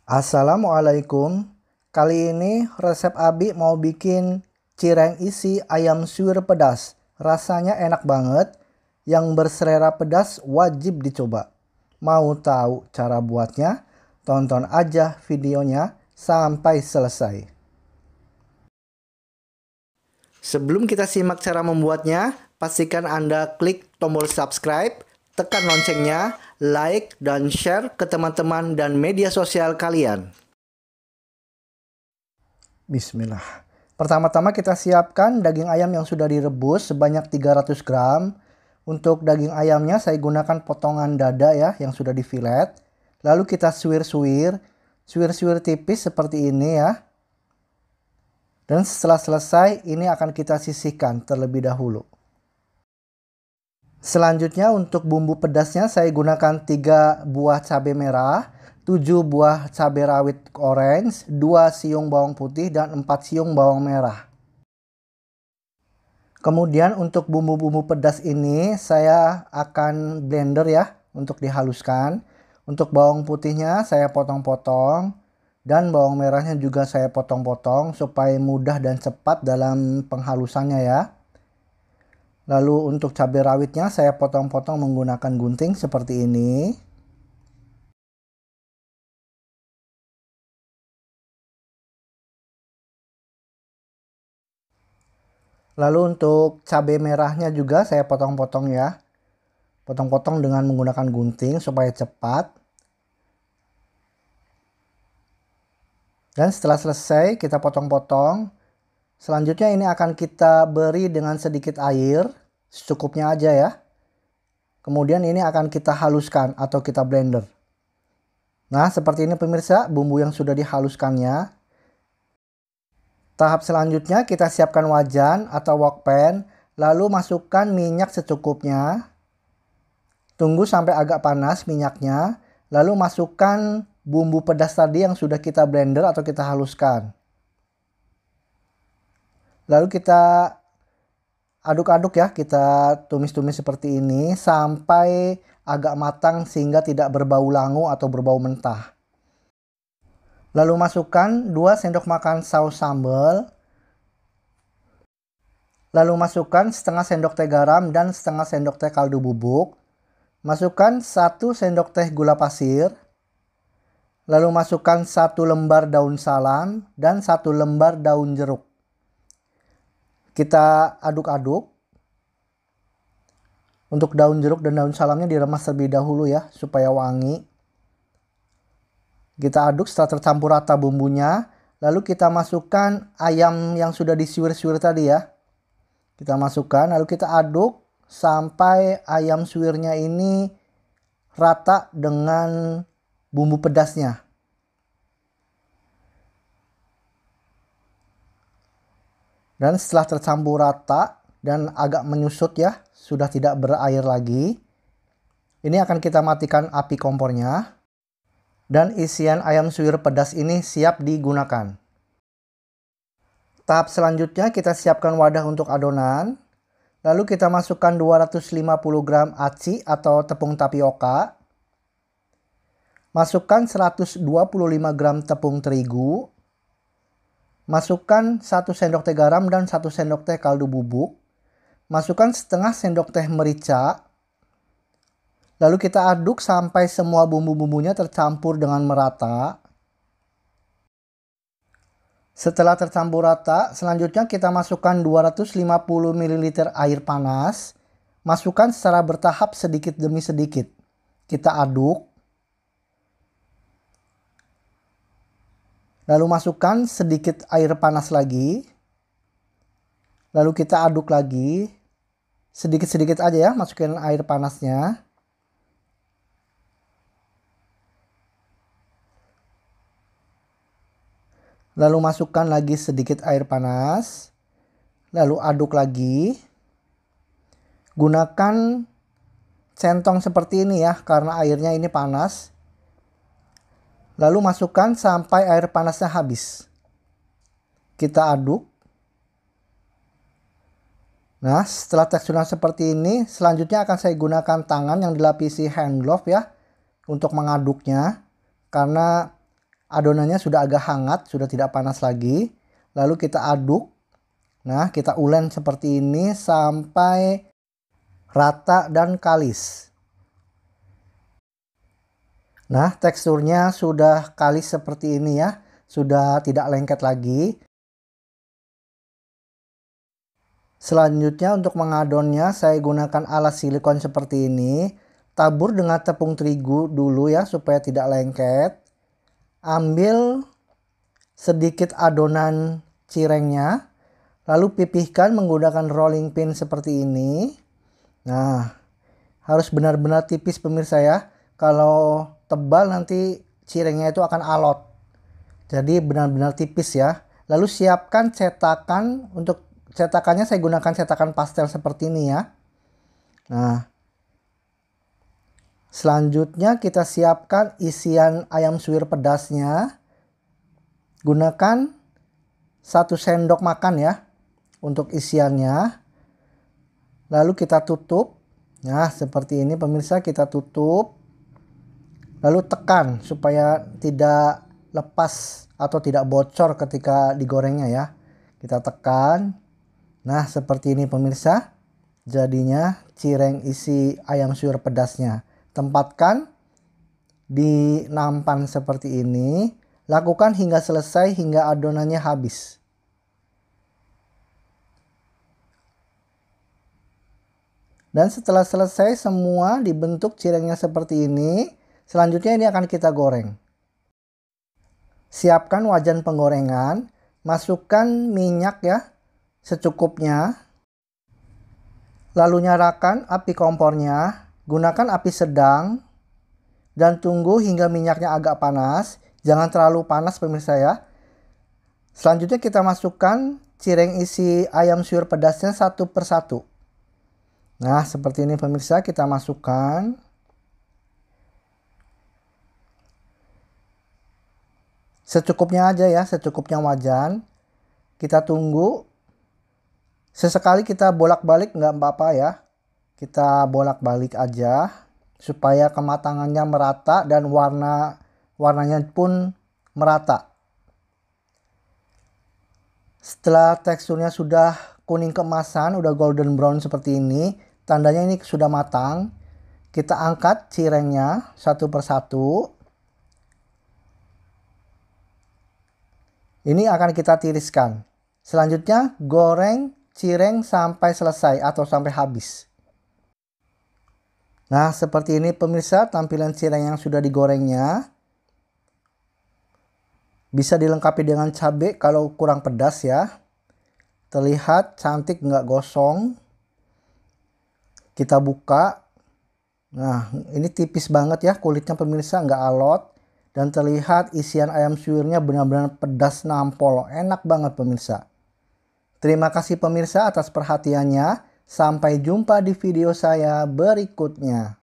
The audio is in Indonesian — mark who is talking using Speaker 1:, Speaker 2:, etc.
Speaker 1: Assalamualaikum. Kali ini resep Abi mau bikin cireng isi ayam suwir pedas. Rasanya enak banget. Yang berselera pedas wajib dicoba. Mau tahu cara buatnya? Tonton aja videonya sampai selesai. Sebelum kita simak cara membuatnya, pastikan Anda klik tombol subscribe, tekan loncengnya, like, dan share ke teman-teman dan media sosial kalian. Bismillah. Pertama-tama kita siapkan daging ayam yang sudah direbus sebanyak 300 gram. Untuk daging ayamnya saya gunakan potongan dada ya yang sudah difilet. Lalu kita suwir-suwir tipis seperti ini ya. Dan setelah selesai ini akan kita sisihkan terlebih dahulu. Selanjutnya untuk bumbu pedasnya saya gunakan 3 buah cabai merah, 7 buah cabai rawit orange, 2 siung bawang putih, dan 4 siung bawang merah. Kemudian untuk bumbu-bumbu pedas ini saya akan blender ya untuk dihaluskan. Untuk bawang putihnya saya potong-potong dan bawang merahnya juga saya potong-potong supaya mudah dan cepat dalam penghalusannya ya. Lalu untuk cabai rawitnya saya potong-potong menggunakan gunting seperti ini. Lalu untuk cabai merahnya juga saya potong-potong ya. Potong-potong dengan menggunakan gunting supaya cepat. Dan setelah selesai kita potong-potong. Selanjutnya ini akan kita beri dengan sedikit air. Secukupnya aja ya. Kemudian ini akan kita haluskan atau kita blender. Nah seperti ini pemirsa bumbu yang sudah dihaluskannya. Tahap selanjutnya kita siapkan wajan atau wok pan, lalu masukkan minyak secukupnya. Tunggu sampai agak panas minyaknya, lalu masukkan bumbu pedas tadi yang sudah kita blender atau kita haluskan. Lalu kita aduk-aduk ya, kita tumis-tumis seperti ini sampai agak matang sehingga tidak berbau langu atau berbau mentah. Lalu masukkan 2 sendok makan saus sambal. Lalu masukkan setengah sendok teh garam dan setengah sendok teh kaldu bubuk. Masukkan 1 sendok teh gula pasir. Lalu masukkan 1 lembar daun salam dan 1 lembar daun jeruk. Kita aduk-aduk. Untuk daun jeruk dan daun salamnya diremas terlebih dahulu ya supaya wangi. Kita aduk setelah tercampur rata bumbunya. Lalu kita masukkan ayam yang sudah disuwir-suwir tadi ya. Kita masukkan lalu kita aduk sampai ayam suwirnya ini rata dengan bumbu pedasnya. Dan setelah tercampur rata dan agak menyusut ya, sudah tidak berair lagi. Ini akan kita matikan api kompornya. Dan isian ayam suwir pedas ini siap digunakan. Tahap selanjutnya kita siapkan wadah untuk adonan. Lalu kita masukkan 250 gram aci atau tepung tapioka. Masukkan 125 gram tepung terigu. Masukkan 1 sendok teh garam dan 1 sendok teh kaldu bubuk. Masukkan setengah sendok teh merica. Lalu kita aduk sampai semua bumbu-bumbunya tercampur dengan merata. Setelah tercampur rata, selanjutnya kita masukkan 250 ml air panas. Masukkan secara bertahap sedikit demi sedikit. Kita aduk. Lalu masukkan sedikit air panas lagi. Lalu kita aduk lagi. Sedikit-sedikit aja ya, masukin air panasnya. Lalu masukkan lagi sedikit air panas. Lalu aduk lagi. Gunakan centong seperti ini ya, karena airnya ini panas. Lalu masukkan sampai air panasnya habis. Kita aduk. Nah, setelah teksturnya seperti ini, selanjutnya akan saya gunakan tangan yang dilapisi hand glove ya, untuk mengaduknya. Karena adonannya sudah agak hangat, sudah tidak panas lagi. Lalu kita aduk. Nah, kita ulen seperti ini sampai rata dan kalis. Nah, teksturnya sudah kalis seperti ini ya. Sudah tidak lengket lagi. Selanjutnya untuk mengadonnya saya gunakan alat silikon seperti ini. Tabur dengan tepung terigu dulu ya supaya tidak lengket. Ambil sedikit adonan cirengnya. Lalu pipihkan menggunakan rolling pin seperti ini. Nah, harus benar-benar tipis pemirsa ya. Kalau tebal nanti cirengnya itu akan alot. Jadi benar-benar tipis ya. Lalu siapkan cetakan. Untuk cetakannya saya gunakan cetakan pastel seperti ini ya. Nah, selanjutnya kita siapkan isian ayam suwir pedasnya. Gunakan 1 sendok makan ya untuk isiannya. Lalu kita tutup. Nah, seperti ini pemirsa, kita tutup. Lalu tekan supaya tidak lepas atau tidak bocor ketika digorengnya ya. Kita tekan. Nah, seperti ini pemirsa. Jadinya cireng isi ayam suwir pedasnya. Tempatkan di nampan seperti ini. Lakukan hingga selesai, hingga adonannya habis. Dan setelah selesai semua dibentuk cirengnya seperti ini. Selanjutnya ini akan kita goreng. Siapkan wajan penggorengan. Masukkan minyak ya secukupnya. Lalu nyalakan api kompornya. Gunakan api sedang. Dan tunggu hingga minyaknya agak panas. Jangan terlalu panas pemirsa ya. Selanjutnya kita masukkan cireng isi ayam suwir pedasnya satu persatu. Nah, seperti ini pemirsa, kita masukkan. Secukupnya aja ya, secukupnya wajan. Kita tunggu. Sesekali kita bolak-balik nggak apa-apa ya. Kita bolak-balik aja supaya kematangannya merata dan warnanya pun merata. Setelah teksturnya sudah kuning keemasan, udah golden brown seperti ini, tandanya ini sudah matang. Kita angkat cirengnya satu persatu. Ini akan kita tiriskan. Selanjutnya goreng cireng sampai selesai atau sampai habis. Nah, seperti ini pemirsa tampilan cireng yang sudah digorengnya. Bisa dilengkapi dengan cabai kalau kurang pedas ya. Terlihat cantik nggak gosong. Kita buka. Nah, ini tipis banget ya kulitnya pemirsa, nggak alot. Dan terlihat isian ayam suwirnya benar-benar pedas nampol. Enak banget pemirsa. Terima kasih pemirsa atas perhatiannya. Sampai jumpa di video saya berikutnya.